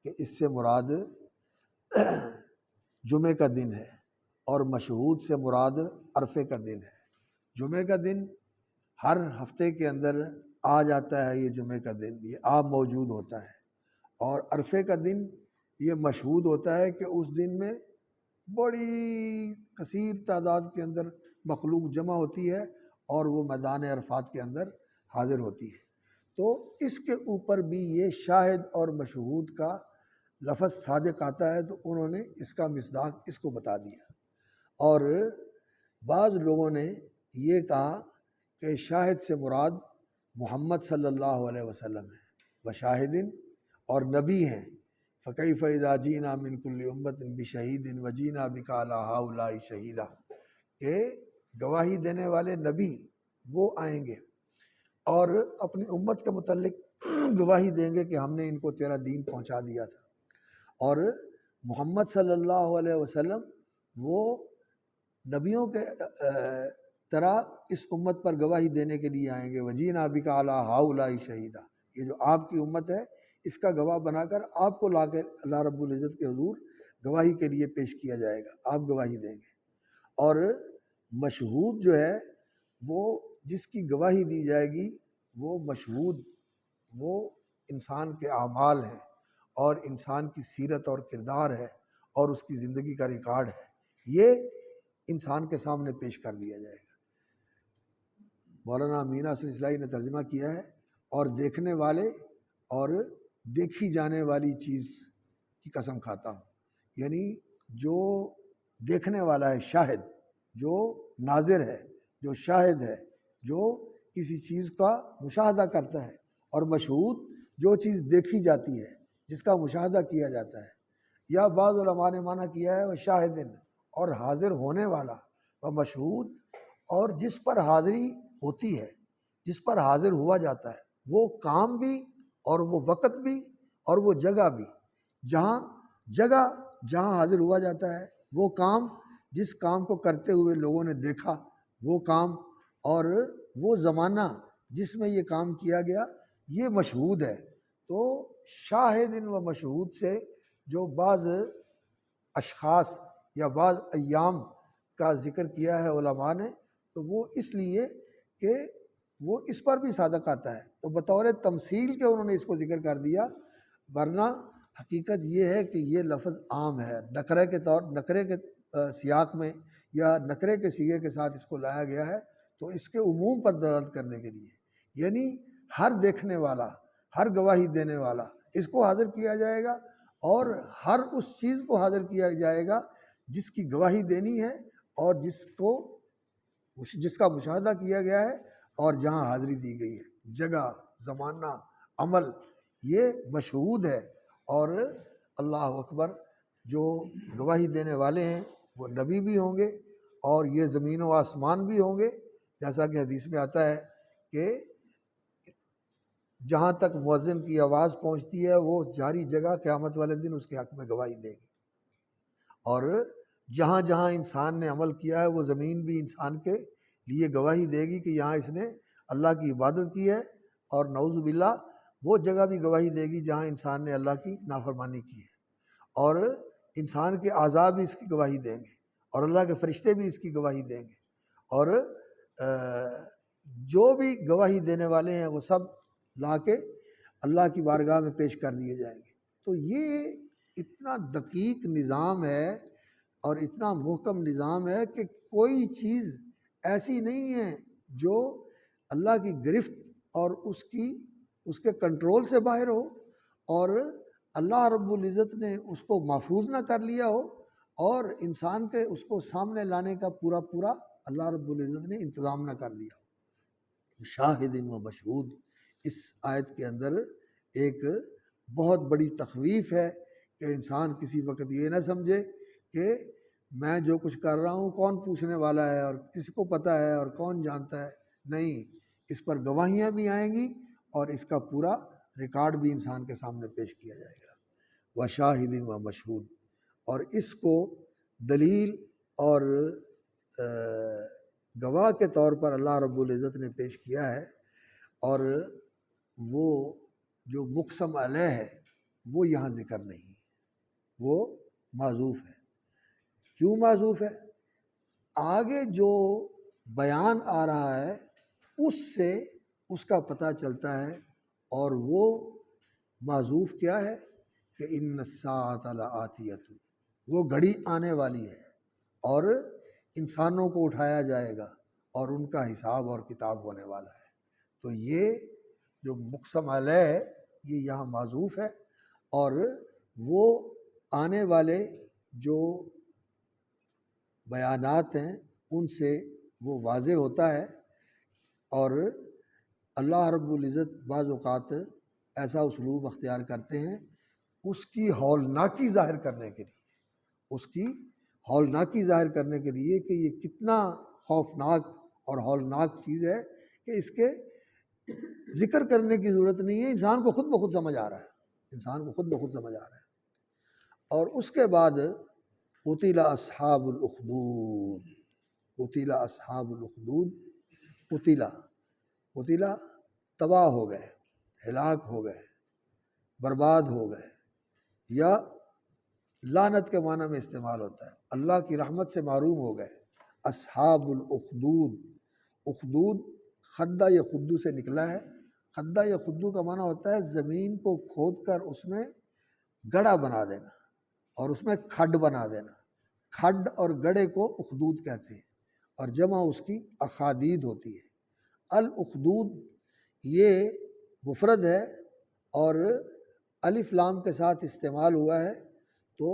کہ اس سے مراد جمعہ کا دن ہے، اور مشہود سے مراد عرفے کا دن ہے۔ جمعہ کا دن ہر ہفتے کے اندر آ جاتا ہے، یہ جمعہ کا دن یہ عام موجود ہوتا ہے، اور عرفے کا دن یہ مشہود ہوتا ہے کہ اس دن میں بڑی کثیر تعداد کے اندر مخلوق جمع ہوتی ہے اور وہ میدان عرفات کے اندر حاضر ہوتی ہے۔ تو اس کے اوپر بھی یہ شاہد اور مشہود کا لفظ صادق آتا ہے، تو انہوں نے اس کا مصداق اس کو بتا دیا۔ اور بعض لوگوں نے یہ کہا کہ شاہد سے مراد محمد صلی اللہ علیہ وسلم ہے، وشاہدن، اور نبی ہیں۔ فکیف اذا جینا من کل امت بشہید وجینا بک علی ہؤلاء شہیدا، کہ گواہی دینے والے نبی وہ آئیں گے اور اپنی امت کے متعلق گواہی دیں گے کہ ہم نے ان کو تیرا دین پہنچا دیا تھا، اور محمد صلی اللہ علیہ وسلم وہ نبیوں کے طرح اس امت پر گواہی دینے کے لیے آئیں گے۔ وجینا بک علی ہؤلاء شہیدا، یہ جو آپ کی امت ہے اس کا گواہ بنا کر آپ کو لا کے اللہ رب العزت کے حضور گواہی کے لیے پیش کیا جائے گا، آپ گواہی دیں گے۔ اور مشہود جو ہے وہ جس کی گواہی دی جائے گی، وہ مشہود وہ انسان کے اعمال ہیں، اور انسان کی سیرت اور کردار ہے، اور اس کی زندگی کا ریکارڈ ہے، یہ انسان کے سامنے پیش کر دیا جائے گا۔ مولانا امین اصغر اصلاحی نے ترجمہ کیا ہے، اور دیکھنے والے اور دیکھی جانے والی چیز کی قسم کھاتا ہوں، یعنی جو دیکھنے والا ہے شاہد، جو ناظر ہے، جو شاہد ہے، جو کسی چیز کا مشاہدہ کرتا ہے، اور مشہود جو چیز دیکھی جاتی ہے، جس کا مشاہدہ کیا جاتا ہے۔ یا بعض علماء نے معنی کیا ہے وہ شاہدن، اور حاضر ہونے والا، و مشہود، اور جس پر حاضری ہوتی ہے، جس پر حاضر ہوا جاتا ہے، وہ کام بھی اور وہ وقت بھی اور وہ جگہ بھی، جگہ جہاں حاضر ہوا جاتا ہے، وہ کام جس کام کو کرتے ہوئے لوگوں نے دیکھا وہ کام، اور وہ زمانہ جس میں یہ کام کیا گیا، یہ مشہود ہے۔ تو شاہد و مشہود سے جو بعض اشخاص یا بعض ایام کا ذکر کیا ہے علماء نے، تو وہ اس لیے کہ وہ اس پر بھی صادق آتا ہے، تو بطور تمثیل کے انہوں نے اس کو ذکر کر دیا، ورنہ حقیقت یہ ہے کہ یہ لفظ عام ہے، نکرے کے سیاق میں یا نکرے کے صیغے کے ساتھ اس کو لایا گیا ہے، تو اس کے عموم پر دلالت کرنے کے لیے، یعنی ہر دیکھنے والا، ہر گواہی دینے والا اس کو حاضر کیا جائے گا، اور ہر اس چیز کو حاضر کیا جائے گا جس کی گواہی دینی ہے، اور جس کا مشاہدہ کیا گیا ہے، اور جہاں حاضری دی گئی ہے، جگہ، زمانہ، عمل، یہ مشہود ہے۔ اور اللہ اکبر، جو گواہی دینے والے ہیں وہ نبی بھی ہوں گے، اور یہ زمین و آسمان بھی ہوں گے، جیسا کہ حدیث میں آتا ہے کہ جہاں تک مؤذن کی آواز پہنچتی ہے وہ ساری جگہ قیامت والے دن اس کے حق میں گواہی دے گی، اور جہاں جہاں انسان نے عمل کیا ہے وہ زمین بھی انسان کے لیے گواہی دے گی کہ یہاں اس نے اللہ کی عبادت کی ہے، اور نعوذ باللہ وہ جگہ بھی گواہی دے گی جہاں انسان نے اللہ کی نافرمانی کی ہے، اور انسان کے اعضاء بھی اس کی گواہی دیں گے، اور اللہ کے فرشتے بھی اس کی گواہی دیں گے، اور جو بھی گواہی دینے والے ہیں وہ سب لا کے اللہ کی بارگاہ میں پیش کر دیے جائیں گے۔ تو یہ اتنا دقیق نظام ہے اور اتنا محکم نظام ہے کہ کوئی چیز ایسی نہیں ہے جو اللہ کی گرفت اور اس کے کنٹرول سے باہر ہو، اور اللہ رب العزت نے اس کو محفوظ نہ کر لیا ہو، اور انسان کے اس کو سامنے لانے کا پورا اللہ رب العزت نے انتظام نہ کر لیا ہو۔ شاہد و مشہود، اس آیت کے اندر ایک بہت بڑی تخویف ہے کہ انسان کسی وقت یہ نہ سمجھے کہ میں جو کچھ کر رہا ہوں کون پوچھنے والا ہے اور کس کو پتہ ہے اور کون جانتا ہے۔ نہیں، اس پر گواہیاں بھی آئیں گی اور اس کا پورا ریکارڈ بھی انسان کے سامنے پیش کیا جائے گا۔ وشاہد و مشہود، اور اس کو دلیل اور گواہ کے طور پر اللہ رب العزت نے پیش کیا ہے، اور وہ جو مقسم علیہ ہے وہ یہاں ذکر نہیں ہے، وہ معذوف ہے۔ کیوں معذوف ہے؟ آگے جو بیان آ رہا ہے اس سے اس کا پتہ چلتا ہے، اور وہ معذوف کیا ہے کہ ان الساعۃ لآتیۃ، وہ گھڑی آنے والی ہے اور انسانوں کو اٹھایا جائے گا اور ان کا حساب اور کتاب ہونے والا ہے۔ تو یہ جو مقسم علیہ ہے یہ یہاں معذوف ہے، اور وہ آنے والے جو بیانات ہیں ان سے وہ واضح ہوتا ہے، اور اللہ رب العزت بعض اوقات ایسا اسلوب اختیار کرتے ہیں اس کی ہولناکی ظاہر کرنے کے لیے، اس کی ہولناکی ظاہر کرنے کے لیے کہ یہ کتنا خوفناک اور ہولناک چیز ہے کہ اس کے ذکر کرنے کی ضرورت نہیں ہے، انسان کو خود بخود سمجھ آ رہا ہے، انسان کو خود بخود سمجھ آ رہا ہے۔ اور اس کے بعد قتل اصحاب الاخدود، قتل اصحاب الاخدود، قتل تباہ ہو گئے، ہلاک ہو گئے، برباد ہو گئے، یا لعنت کے معنی میں استعمال ہوتا ہے، اللہ کی رحمت سے محروم ہو گئے۔ اصحاب الاخدود، اخدود خدہ یا خدو سے نکلا ہے۔ خدہ یا خدو کا معنی ہوتا ہے زمین کو کھود کر اس میں گڑھا بنا دینا اور اس میں کھڈ بنا دینا۔ کھڈ اور گڑھے کو اخدود کہتے ہیں، اور جمع اس کی اخادید ہوتی ہے۔ الاخدود یہ مفرد ہے اور الف لام کے ساتھ استعمال ہوا ہے، تو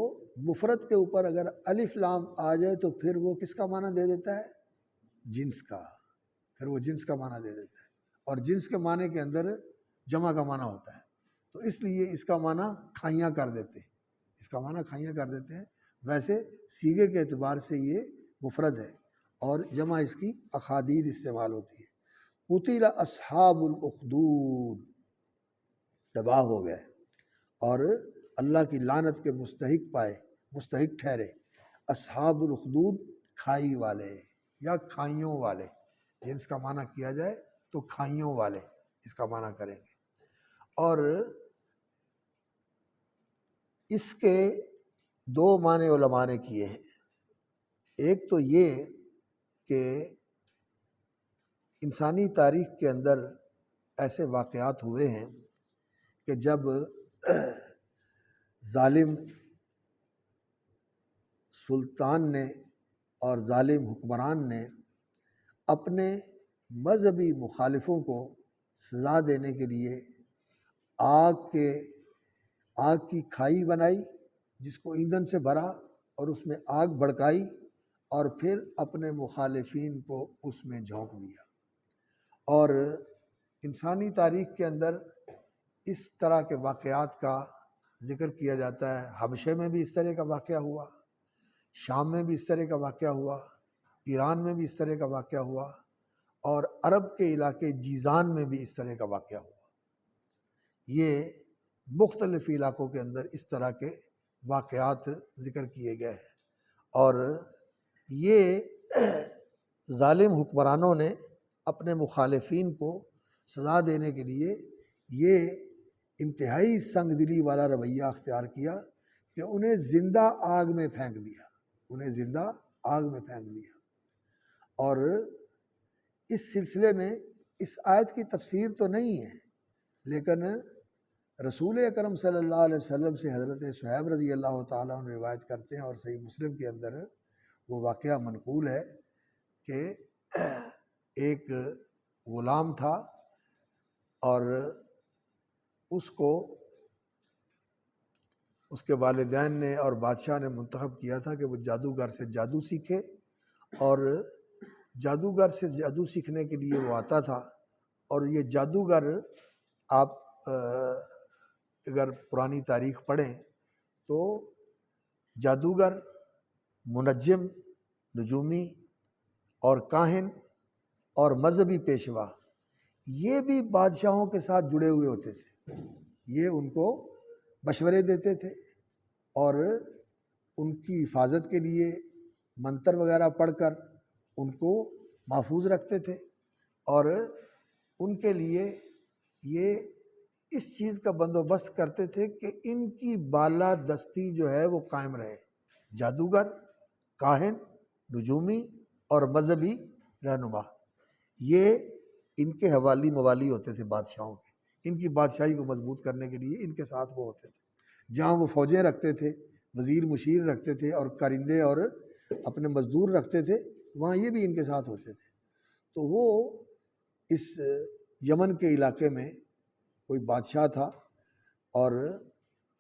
مفرد کے اوپر اگر الف لام آ جائے تو پھر وہ کس کا معنی دے دیتا ہے؟ جنس کا، پھر وہ جنس کا معنی دے دیتا ہے، اور جنس کے معنی کے اندر جمع کا معنی ہوتا ہے، تو اس لیے اس کا معنی کھائیاں کر دیتے ہیں، اس کا معنی کھائیاں کر دیتے ہیں۔ ویسے صیغے کے اعتبار سے یہ مفرد ہے اور جمع اس کی اخادید استعمال ہوتی ہے۔ قتل اصحاب الاخدود، تباہ ہو گئے اور اللہ کی لعنت کے مستحق ٹھہرے۔ اصحاب الاخدود، کھائی والے یا کھائیوں والے، جنس کا معنی کیا جائے تو کھائیوں والے اس کا معنی کریں گے۔ اور اس کے دو معنی علماء نے کیے ہیں۔ ایک تو یہ کہ انسانی تاریخ کے اندر ایسے واقعات ہوئے ہیں کہ جب ظالم سلطان نے اور ظالم حکمران نے اپنے مذہبی مخالفوں کو سزا دینے کے لیے آگ کی کھائی بنائی، جس کو ایندھن سے بھرا اور اس میں آگ بھڑکائی، اور پھر اپنے مخالفین کو اس میں جھونک دیا۔ اور انسانی تاریخ کے اندر اس طرح کے واقعات کا ذکر کیا جاتا ہے۔ حبشے میں بھی اس طرح کا واقعہ ہوا، شام میں بھی اس طرح کا واقعہ ہوا، ایران میں بھی اس طرح کا واقعہ ہوا، اور عرب کے علاقے جیزان میں بھی اس طرح کا واقعہ ہوا۔ یہ مختلف علاقوں کے اندر اس طرح کے واقعات ذکر کیے گئے ہیں، اور یہ ظالم حکمرانوں نے اپنے مخالفین کو سزا دینے کے لیے یہ انتہائی سنگ دلی والا رویہ اختیار کیا کہ انہیں زندہ آگ میں پھینک دیا، انہیں زندہ آگ میں پھینک دیا۔ اور اس سلسلے میں اس آیت کی تفسیر تو نہیں ہے، لیکن رسول اکرم صلی اللہ علیہ وسلم سے حضرت صہیب رضی اللہ تعالیٰ عنہ روایت کرتے ہیں، اور صحیح مسلم کے اندر وہ واقعہ منقول ہے کہ ایک غلام تھا اور اس کو اس کے والدین نے اور بادشاہ نے منتخب کیا تھا کہ وہ جادوگر سے جادو سیکھے، اور جادوگر سے جادو سیکھنے کے لیے وہ آتا تھا۔ اور یہ جادوگر آپ اگر پرانی تاریخ پڑھیں تو جادوگر، منجم، نجومی اور کاہن اور مذہبی پیشوا یہ بھی بادشاہوں کے ساتھ جڑے ہوئے ہوتے تھے، یہ ان کو مشورے دیتے تھے اور ان کی حفاظت کے لیے منتر وغیرہ پڑھ کر ان کو محفوظ رکھتے تھے، اور ان کے لیے یہ اس چیز کا بندوبست کرتے تھے کہ ان کی بالادستی جو ہے وہ قائم رہے۔ جادوگر، کاہن، نجومی اور مذہبی رہنما یہ ان کے حوالی موالی ہوتے تھے بادشاہوں کے، ان کی بادشاہی کو مضبوط کرنے کے لیے ان کے ساتھ وہ ہوتے تھے۔ جہاں وہ فوجیں رکھتے تھے، وزیر مشیر رکھتے تھے اور کارندے اور اپنے مزدور رکھتے تھے، وہاں یہ بھی ان کے ساتھ ہوتے تھے۔ تو وہ اس یمن کے علاقے میں کوئی بادشاہ تھا اور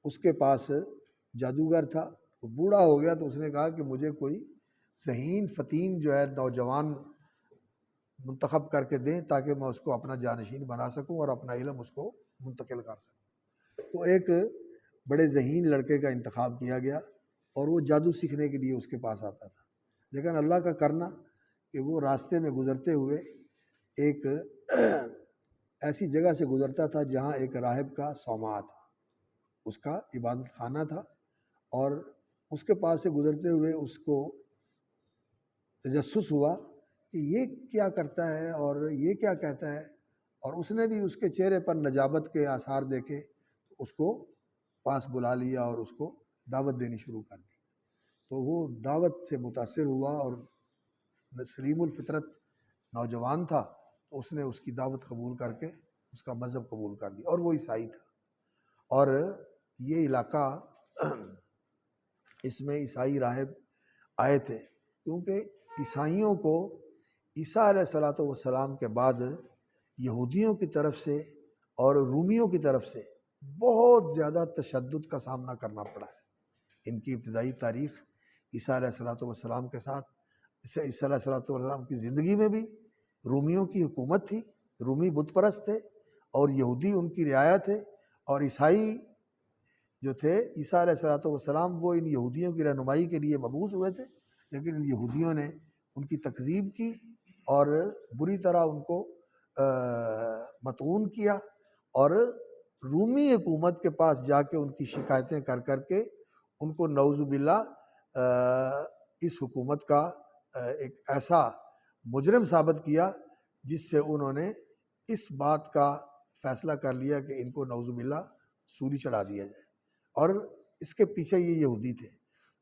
اس کے پاس جادوگر تھا، وہ بوڑھا ہو گیا تو اس نے کہا کہ مجھے کوئی ذہین فتین جو ہے نوجوان منتخب کر کے دیں تاکہ میں اس کو اپنا جانشین بنا سکوں اور اپنا علم اس کو منتقل کر سکوں۔ تو ایک بڑے ذہین لڑکے کا انتخاب کیا گیا اور وہ جادو سیکھنے کے لیے اس کے پاس آتا تھا، لیکن اللہ کا کرنا کہ وہ راستے میں گزرتے ہوئے ایک ایسی جگہ سے گزرتا تھا جہاں ایک راہب کا صومعہ تھا، اس کا عبادت خانہ تھا، اور اس کے پاس سے گزرتے ہوئے اس کو تجسس ہوا کہ یہ کیا کرتا ہے اور یہ کیا کہتا ہے، اور اس نے بھی اس کے چہرے پر نجابت کے آثار دیکھے، اس کو پاس بلا لیا اور اس کو دعوت دینی شروع کر دی۔ تو وہ دعوت سے متاثر ہوا اور سلیم الفطرت نوجوان تھا، تو اس نے اس کی دعوت قبول کر کے اس کا مذہب قبول کر لیا، اور وہ عیسائی تھا۔ اور یہ علاقہ اس میں عیسائی راہب آئے تھے، کیونکہ عیسائیوں کو عیسیٰ علیہ السلام کے بعد یہودیوں کی طرف سے اور رومیوں کی طرف سے بہت زیادہ تشدد کا سامنا کرنا پڑا ہے۔ ان کی ابتدائی تاریخ عیسیٰ علیہ السلام کے ساتھ، عیسیٰ علیہ السلام کی زندگی میں بھی رومیوں کی حکومت تھی، رومی بت پرست تھے اور یہودی ان کی رعایا تھے، اور عیسائی جو تھے عیسیٰ علیہ السلام وہ ان یہودیوں کی رہنمائی کے لیے مبعوث ہوئے تھے، لیکن ان یہودیوں نے ان کی تکذیب کی اور بری طرح ان کو مطعون کیا، اور رومی حکومت کے پاس جا کے ان کی شکایتیں کر کر کے ان کو نعوذ باللہ اس حکومت کا ایک ایسا مجرم ثابت کیا جس سے انہوں نے اس بات کا فیصلہ کر لیا کہ ان کو نعوذ باللہ سولی چڑھا دیا جائے، اور اس کے پیچھے یہ یہودی تھے۔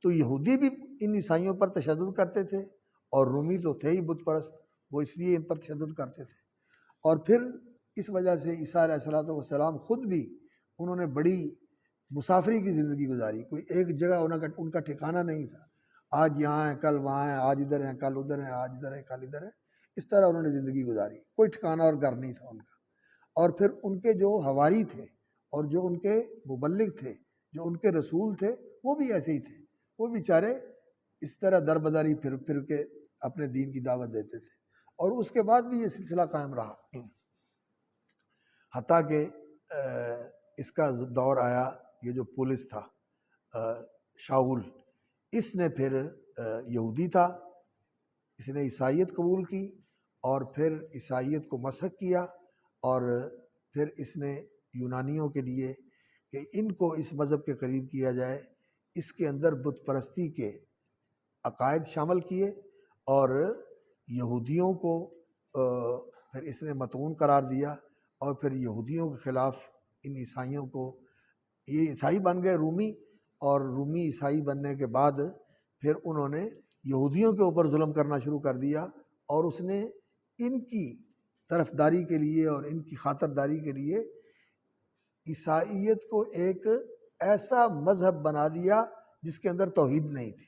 تو یہودی بھی ان عیسائیوں پر تشدد کرتے تھے، اور رومی تو تھے ہی بت پرست، وہ اس لیے ان پر تشدد کرتے تھے۔ اور پھر اس وجہ سے عیسیٰ علیہ السلام خود بھی انہوں نے بڑی مسافری کی زندگی گزاری، کوئی ایک جگہ ان کا ٹھکانہ نہیں تھا، آج یہاں ہیں کل وہاں ہیں، آج ادھر ہیں کل ادھر ہیں، آج ادھر ہیں کل ادھر ہیں، اس طرح انہوں نے زندگی گزاری، کوئی ٹھکانہ اور گھر نہیں تھا ان کا۔ اور پھر ان کے جو حواری تھے اور جو ان کے مبلغ تھے، جو ان کے رسول تھے، وہ بھی ایسے ہی تھے، وہ بیچارے اس طرح در بدری پھر کے اپنے دین کی دعوت دیتے تھے، اور اس کے بعد بھی یہ سلسلہ قائم رہا، حتیٰ کہ اس کا دور آیا، یہ جو پولس تھا شاؤل، اس نے پھر یہودی تھا، اس نے عیسائیت قبول کی اور پھر عیسائیت کو مسخ کیا، اور پھر اس نے یونانیوں کے لیے کہ ان کو اس مذہب کے قریب کیا جائے، اس کے اندر بت پرستی کے عقائد شامل کیے، اور یہودیوں کو پھر اس نے مطعون قرار دیا، اور پھر یہودیوں کے خلاف ان عیسائیوں کو، یہ عیسائی بن گئے رومی، اور رومی عیسائی بننے کے بعد پھر انہوں نے یہودیوں کے اوپر ظلم کرنا شروع کر دیا، اور اس نے ان کی طرفداری کے لیے اور ان کی خاطرداری کے لیے عیسائیت کو ایک ایسا مذہب بنا دیا جس کے اندر توحید نہیں تھی،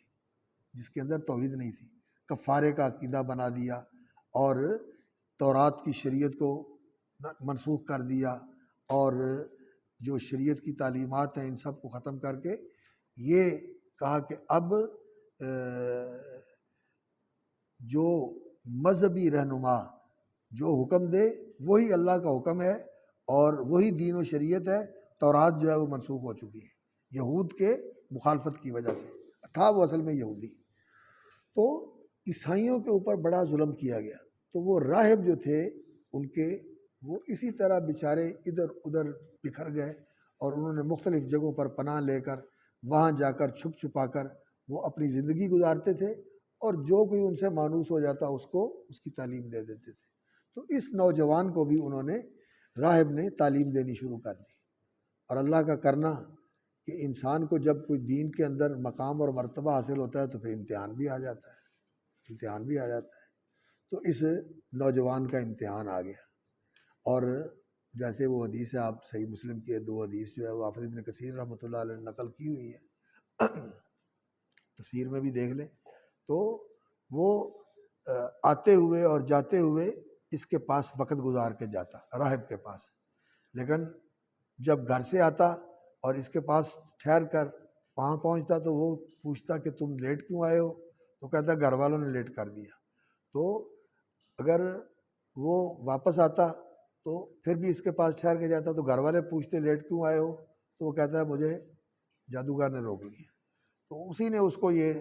جس کے اندر توحید نہیں تھی، کفارے کا عقیدہ بنا دیا، اور تورات کی شریعت کو منسوخ کر دیا، اور جو شریعت کی تعلیمات ہیں ان سب کو ختم کر کے یہ کہا کہ اب جو مذہبی رہنما جو حکم دے وہی اللہ کا حکم ہے، اور وہی دین و شریعت ہے، تورات جو ہے وہ منسوخ ہو چکی ہے یہود کے مخالفت کی وجہ سے، تھا وہ اصل میں یہودی۔ تو عیسائیوں کے اوپر بڑا ظلم کیا گیا، تو وہ راہب جو تھے ان کے، وہ اسی طرح بیچارے ادھر ادھر بکھر گئے، اور انہوں نے مختلف جگہوں پر پناہ لے کر وہاں جا کر چھپ چھپا کر وہ اپنی زندگی گزارتے تھے، اور جو کوئی ان سے مانوس ہو جاتا اس کو اس کی تعلیم دے دیتے تھے۔ تو اس نوجوان کو بھی انہوں نے، راہب نے، تعلیم دینی شروع کر دی۔ اور اللہ کا کرنا کہ انسان کو جب کوئی دین کے اندر مقام اور مرتبہ حاصل ہوتا ہے تو پھر امتحان بھی آ جاتا ہے، امتحان بھی آ جاتا ہے۔ تو اس نوجوان کا امتحان آ گیا، اور جیسے وہ حدیث ہے، آپ صحیح مسلم کی 2 حدیث جو ہے وہ حافظ ابن کثیر رحمۃ اللہ علیہ نے نقل کی ہوئی ہے، تفسیر میں بھی دیکھ لیں۔ تو وہ آتے ہوئے اور جاتے ہوئے اس کے پاس وقت گزار کے جاتا، راہب کے پاس، لیکن جب گھر سے آتا اور اس کے پاس ٹھہر کر وہاں پہنچتا تو وہ پوچھتا کہ تم لیٹ کیوں آئے ہو؟ تو کہتا گھر والوں نے لیٹ کر دیا۔ تو اگر وہ واپس آتا تو پھر بھی اس کے پاس ٹھہر کے جاتا، تو گھر والے پوچھتے لیٹ کیوں آئے ہو؟ تو وہ کہتا ہے مجھے جادوگر نے روک لیا۔ تو اسی نے اس کو یہ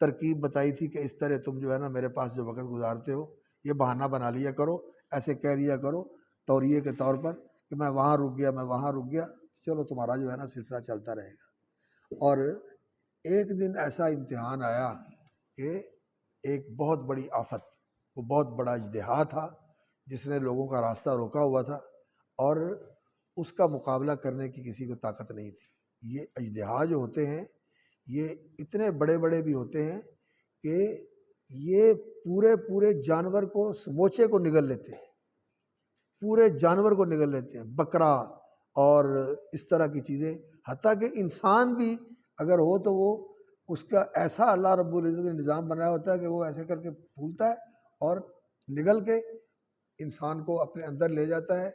ترکیب بتائی تھی کہ اس طرح تم جو ہے نا میرے پاس جو وقت گزارتے ہو یہ بہانہ بنا لیا کرو، ایسے کہہ لیا کرو توریے کے طور پر کہ میں وہاں رک گیا، میں وہاں رک گیا، چلو تمہارا جو ہے نا سلسلہ چلتا رہے گا۔ اور ایک دن ایسا امتحان آیا کہ ایک بہت بڑی آفت، وہ بہت بڑا اژدہا تھا جس نے لوگوں کا راستہ روکا ہوا تھا، اور اس کا مقابلہ کرنے کی کسی کو طاقت نہیں تھی۔ یہ اژدہا جو ہوتے ہیں یہ اتنے بڑے بڑے بھی ہوتے ہیں کہ یہ پورے جانور کو، سموچے کو نگل لیتے ہیں، پورے جانور کو نگل لیتے ہیں، بکرا اور اس طرح کی چیزیں، حتیٰ کہ انسان بھی اگر ہو تو وہ اس کا ایسا اللہ رب العزت نے نظام بنایا ہوتا ہے کہ وہ ایسے کر کے پھولتا ہے اور نگل کے انسان کو اپنے اندر لے جاتا ہے،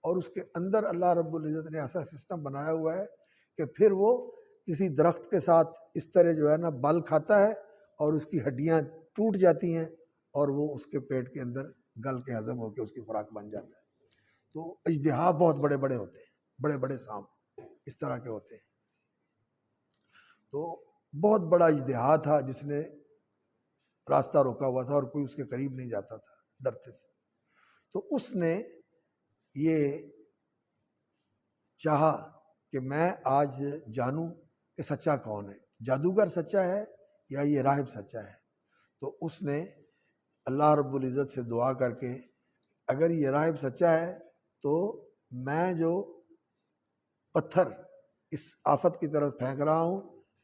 اور اس کے اندر اللہ رب العزت نے ایسا سسٹم بنایا ہوا ہے کہ پھر وہ کسی درخت کے ساتھ اس طرح جو ہے نا بل کھاتا ہے، اور اس کی ہڈیاں ٹوٹ جاتی ہیں، اور وہ اس کے پیٹ کے اندر گل کے ہضم ہو کے اس کی خوراک بن جاتا ہے۔ تو اژدہا بہت بڑے بڑے ہوتے ہیں، بڑے بڑے سانپ اس طرح کے ہوتے ہیں۔ تو بہت بڑا اژدہا تھا جس نے راستہ روکا ہوا تھا، اور کوئی اس کے قریب نہیں جاتا تھا، ڈرتے تھے۔ تو اس نے یہ چاہا کہ میں آج جانوں کہ سچا کون ہے، جادوگر سچا ہے یا یہ راہب سچا ہے۔ تو اس نے اللہ رب العزت سے دعا کر کے، اگر یہ راہب سچا ہے تو میں جو پتھر اس آفت کی طرف پھینک رہا ہوں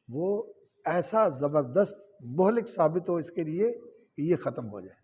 وہ ایسا زبردست مہلک ثابت ہو اس کے لیے کہ یہ ختم ہو جائے۔